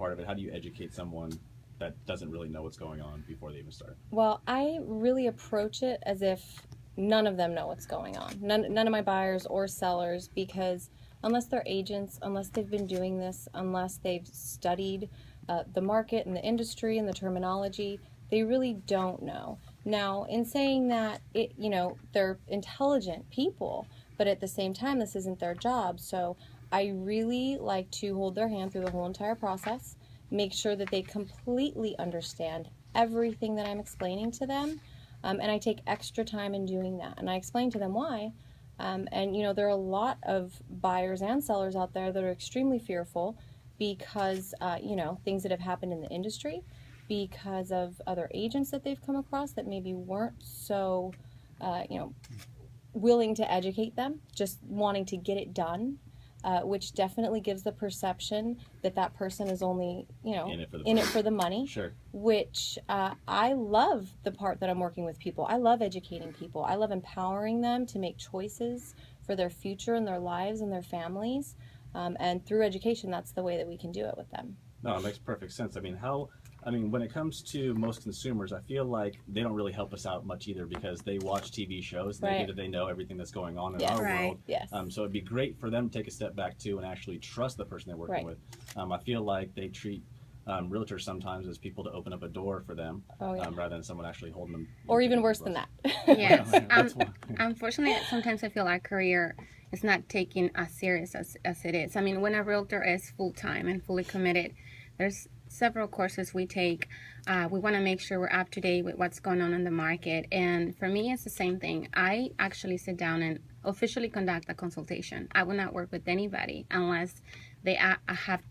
part of it? How do you educate someone that doesn't really know what's going on before they even start? Well, I really approach it as if none of them know what's going on. None of my buyers or sellers, because unless they're agents, unless they've been doing this, unless they've studied the market and the industry and the terminology, they really don't know. Now, in saying that, they're intelligent people, but at the same time, this isn't their job. So I really like to hold their hand through the whole entire process, make sure that they completely understand everything that I'm explaining to them. And I take extra time in doing that. And I explain to them why. There are a lot of buyers and sellers out there that are extremely fearful because, things that have happened in the industry, because of other agents that they've come across that maybe weren't so, willing to educate them, just wanting to get it done. Which definitely gives the perception that that person is only, in it for the money. Sure. Which I love the part that I'm working with people. I love educating people. I love empowering them to make choices for their future and their lives and their families. And through education, that's the way that we can do it with them. No, it makes perfect sense. When it comes to most consumers, I feel like they don't really help us out much either, because they watch TV shows and they think that they know everything that's going on in our world. Yes. So it'd be great for them to take a step back too and actually trust the person they're working with. I feel like they treat realtors sometimes as people to open up a door for them, rather than someone actually holding them. Or even worse than that. Yes. Unfortunately, sometimes I feel our career is not taken as serious as it is. When a realtor is full-time and fully committed, there's several courses we take. We want to make sure we're up to date with what's going on in the market. And for me, it's the same thing. I actually sit down and officially conduct a consultation. I will not work with anybody unless they have,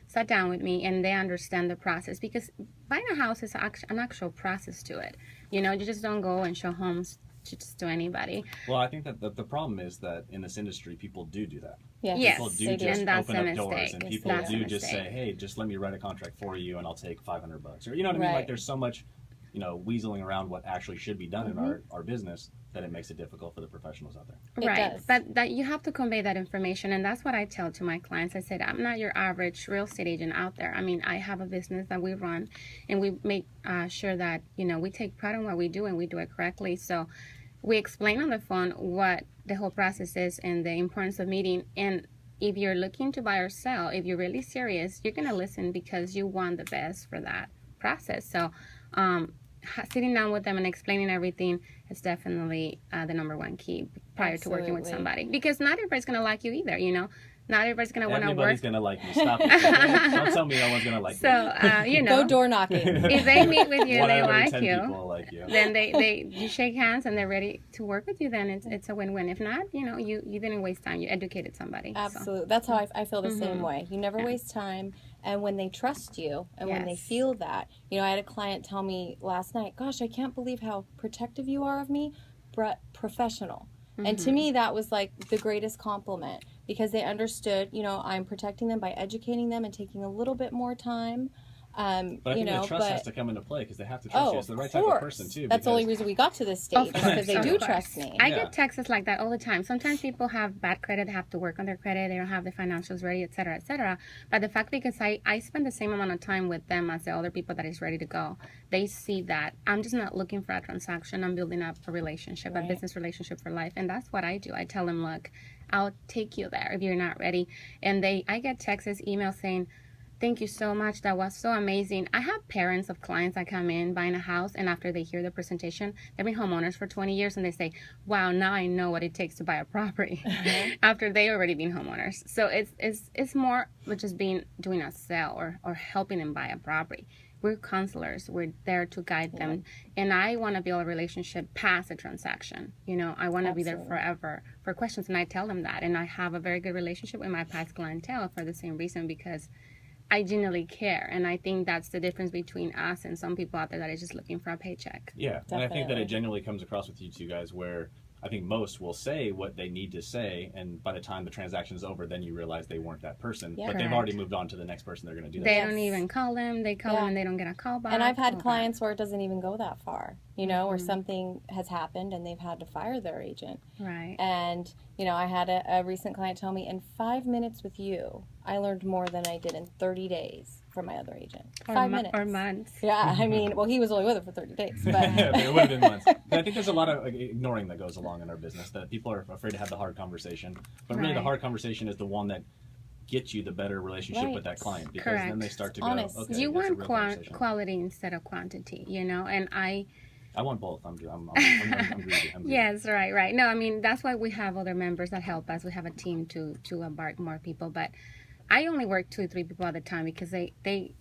sat down with me and they understand the process. Because buying a house is an actual process to it. You just don't go and show homes just to anybody. Well, I think that the problem is that in this industry, people do that. Yes, people do just and that's open a up doors, mistake. and people do just say, "Hey, just let me write a contract for you, and I'll take $500." Or you know what I mean? Like there's so much, weaseling around what actually should be done in our business that it makes it difficult for the professionals out there. Right, but that you have to convey that information, and that's what I tell to my clients. I said, I'm not your average real estate agent out there. I have a business that we run, and we make sure that we take pride in what we do and we do it correctly. So we explain on the phone what the whole process is and the importance of meeting. And if you're looking to buy or sell, if you're really serious, you're going to listen because you want the best for that process. So sitting down with them and explaining everything is definitely the number one key prior to working with somebody. Because not everybody's going to like you either, Not everybody's going to want to work. Everybody's going to like you. Stop it. Don't tell me no one's going to like me. So, Go door knocking. If they meet with you and they like you, then you shake hands and they're ready to work with you, then it's a win-win. If not, you didn't waste time. You educated somebody. Absolutely. So. That's how I feel the same way. You never waste time. And when they trust you and when they feel that, I had a client tell me last night, gosh, I can't believe how protective you are of me, but professional. And to me, that was like the greatest compliment, because they understood, I'm protecting them by educating them and taking a little bit more time. But I think the trust has to come into play, because they have to trust you as the right type of person too. That's the only reason we got to this stage, because they do trust me. I get texts like that all the time. Sometimes people have bad credit, have to work on their credit, they don't have the financials ready, etc., etc. But the fact, because I spend the same amount of time with them as the other people that is ready to go, they see that I'm just not looking for a transaction. I'm building up a relationship, a business relationship for life, and that's what I do. I tell them, look, I'll take you there if you're not ready. And I get texts, emails saying, thank you so much. That was so amazing. I have parents of clients that come in buying a house, and after they hear the presentation, they've been homeowners for 20 years, and they say, wow, now I know what it takes to buy a property after they already been homeowners. So it's more just doing a sale or helping them buy a property. We're counselors. We're there to guide them. And I want to build a relationship past a transaction. I want to be there forever for questions. And I tell them that. And I have a very good relationship with my past clientele for the same reason, because I genuinely care, and I think that's the difference between us and some people out there that are just looking for a paycheck. Yeah, definitely. And I think that it genuinely comes across with you two guys, where I think most will say what they need to say, and by the time the transaction is over, then you realize they weren't that person, but they've already moved on to the next person they're going to do that. They don't even call them. They call them and they don't get a call back. And I've had clients where it doesn't even go that far, where something has happened and they've had to fire their agent. Right. And, I had a recent client tell me, in 5 minutes with you, I learned more than I did in 30 days from my other agent. Or 5 minutes. Or months. Yeah, I mean, well, he was only with her for 30 days. But it would have been months. But I think there's a lot of ignoring that goes along in our business, that people are afraid to have the hard conversation. But really, the hard conversation is the one that gets you the better relationship with that client, because then they start to go, okay, you want quality instead of quantity, you know, and I want both. I'm greedy. Yes, right. No, I mean, that's why we have other members that help us. We have a team to embark more people, but I only work 2 or 3 people at a time because they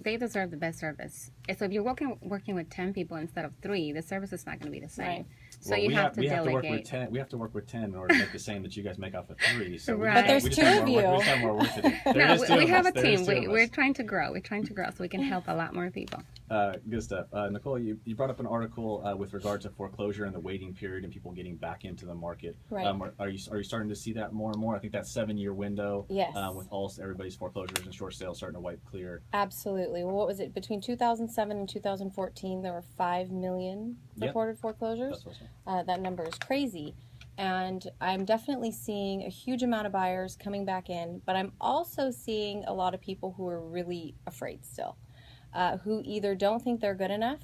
deserve the best service. So if you're working with 10 people instead of 3, the service is not going to be the same. Right. So you have to delegate. We have to work with 10 in order to make the same that you guys make off of 3. So But there's 2 of you. We just have more work to do. No, we have a team. We're trying to grow. We're trying to grow so we can help a lot more people. Good stuff. Nichole, you brought up an article with regard to foreclosure and the waiting period and people getting back into the market. Right. Are you starting to see that more and more? I think that 7-year window, yes, with everybody's foreclosures and short sales starting to wipe clear. Absolutely. Well, what was it? Between 2007 and 2014, there were 5 million reported foreclosures. That number is crazy. And I'm definitely seeing a huge amount of buyers coming back in, but I'm also seeing a lot of people who are really afraid still, who either don't think they're good enough,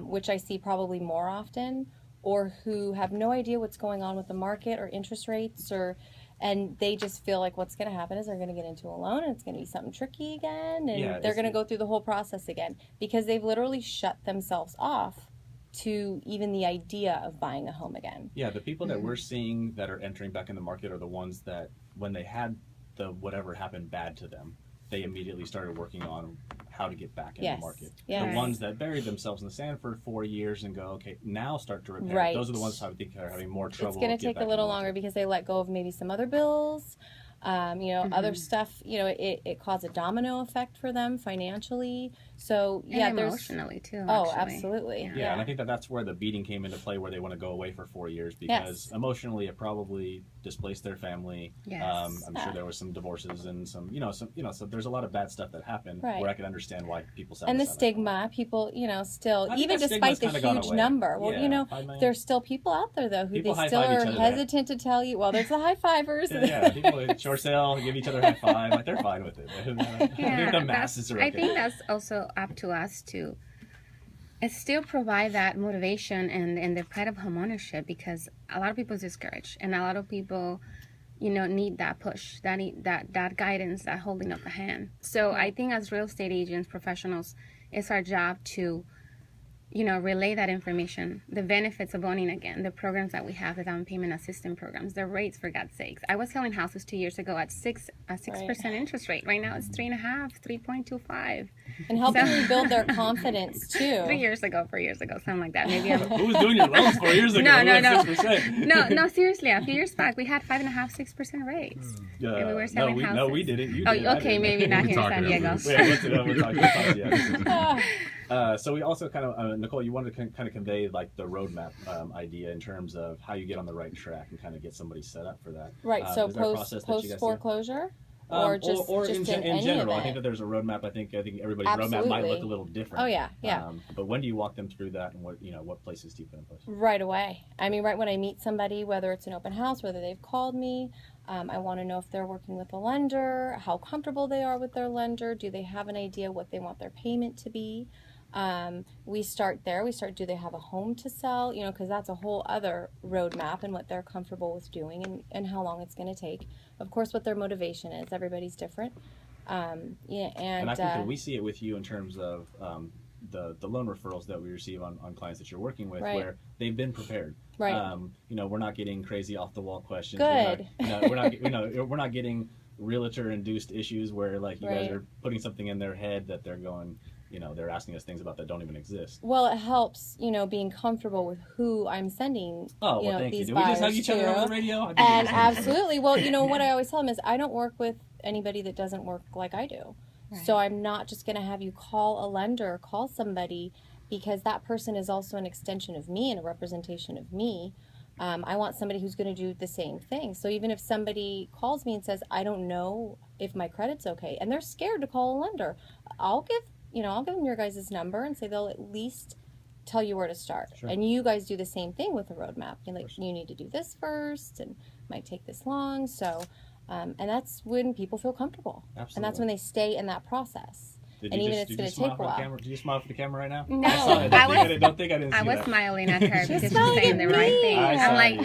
which I see probably more often, or who have no idea what's going on with the market or interest rates, and they just feel like what's going to happen is they're going to get into a loan and it's going to be something tricky again, and they're going to go through the whole process again because they've literally shut themselves off to even the idea of buying a home again. Yeah, the people that we're seeing that are entering back in the market are the ones that when they had the whatever happened bad to them, they immediately started working on how to get back in the market. Yes. The ones that buried themselves in the sand for 4 years and go, okay, now start to repair. Right. Those are the ones I think are having more trouble. It's going to take a little longer because they let go of maybe some other bills. Other stuff, it caused a domino effect for them financially. So, and emotionally, too. Oh, absolutely. Yeah, and I think that's where the beating came into play, where they want to go away for 4 years because emotionally it probably displaced their family. Yes. I'm sure there was some divorces and some so there's a lot of bad stuff that happened where I can understand why people sat and the stigma, people, still, even despite the huge number. Well, there's still people out there, though, who they still are hesitant to tell you, well, there's the high-fivers. People short sale, give each other a high five, like they're fine with it. I think the masses are okay. I think that's also up to us to still provide that motivation and the pride of homeownership, because a lot of people are discouraged and a lot of people need that push, that guidance, that holding up a hand. So I think as real estate agents, professionals, it's our job to relay that information, the benefits of owning again, the programs that we have, the down payment assistance programs, the rates, for God's sakes. I was selling houses 2 years ago at 6% interest rate. Right now it's 3.5, 3.25. And helping rebuild their confidence too. 4 years ago, something like that. Maybe who was doing your loans 4 years ago? No, seriously. A few years back, we had 5.5, 6% rates. And we were selling houses. No, we didn't. You did. Okay, maybe not here in San Diego. So we also kind of, Nichole, you wanted to kind of convey like the roadmap idea in terms of how you get on the right track and kind of get somebody set up for that. Right. So post foreclosure, or in general. I think that there's a roadmap. I think everybody's roadmap might look a little different. Oh yeah. But when do you walk them through that, and what places do you put in place? Right away. I mean, right when I meet somebody, whether it's an open house, whether they've called me. I want to know if they're working with a lender, how comfortable they are with their lender. Do they have an idea what they want their payment to be? We start there. Do they have a home to sell? Because that's a whole other roadmap and what they're comfortable with doing and how long it's going to take. Of course, what their motivation is. Everybody's different. And I think that we see it with you in terms of the loan referrals that we receive on clients that you're working with, where they've been prepared. Right. We're not getting crazy off the wall questions. Good. We're not getting realtor induced issues where like you guys are putting something in their head that they're going. They're asking us things about that don't even exist. Well, it helps, being comfortable with who I'm sending. Oh, well, thank these you. Did buyers we just hug each other on the radio? And absolutely. Well, what I always tell them is I don't work with anybody that doesn't work like I do. Right. So I'm not just going to have you call a lender or call somebody, because that person is also an extension of me and a representation of me. I want somebody who's going to do the same thing. So even if somebody calls me and says, I don't know if my credit's okay, and they're scared to call a lender, I'll give them your guys' number and say they'll at least tell you where to start. Sure. And you guys do the same thing with the roadmap. You need to do this first, and it might take this long. So, and that's when people feel comfortable. Absolutely. And that's when they stay in that process. and even it's going to take a while. Did you smile for the camera right now? No, I don't think I didn't see I was that. smiling at her because she's saying the right thing. I'm like,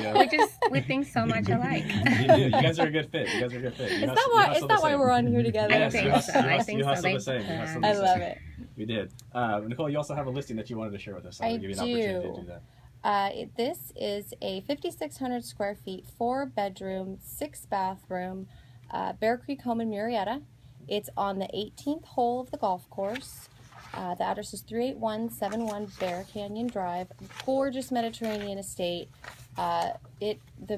we think so much alike. You do. You guys are a good fit. Is that why we're on here together? I think so. I think so. I love it. We did. Nichole, you also have a listing that you wanted to share with us. I'll give you an opportunity to do that. This is a 5,600 square feet, 4-bedroom, 6-bathroom, Bear Creek home in Murrieta. It's on the 18th hole of the golf course. The address is 38171 Bear Canyon Drive. Gorgeous Mediterranean estate. The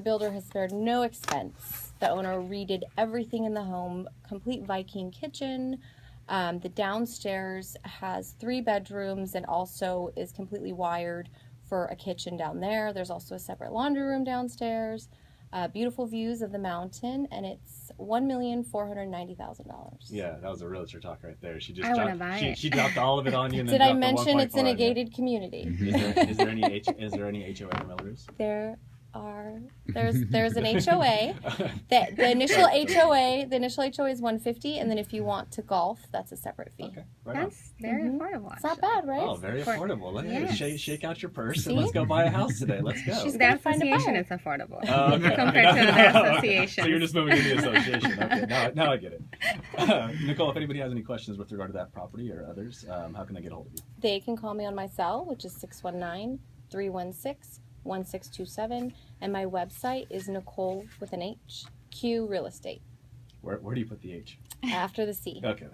builder has spared no expense. The owner redid everything in the home. Complete Viking kitchen. The downstairs has 3 bedrooms and also is completely wired for a kitchen down there. There's also a separate laundry room downstairs. Beautiful views of the mountain, and it's $1,490,000. Yeah, that was a realtor talk right there. She dropped all of it on you. And Did I mention it's in a gated community? Is there any HOA in Melrose? There's an HOA. The initial HOA is $150, and then if you want to golf, that's a separate fee. Okay, that's very affordable. It's not bad, right? Oh, very affordable. Yes. Shake out your purse and let's go buy a house today. Let's go. The association is affordable okay. compared to the association. So you're just moving into the association. Okay, now I get it. Nichole, if anybody has any questions with regard to that property or others, how can they get a hold of you? They can call me on my cell, which is 619-316-1627, and my website is Nichole with an H, Q Real Estate. Where do you put the H? After the C. Okay.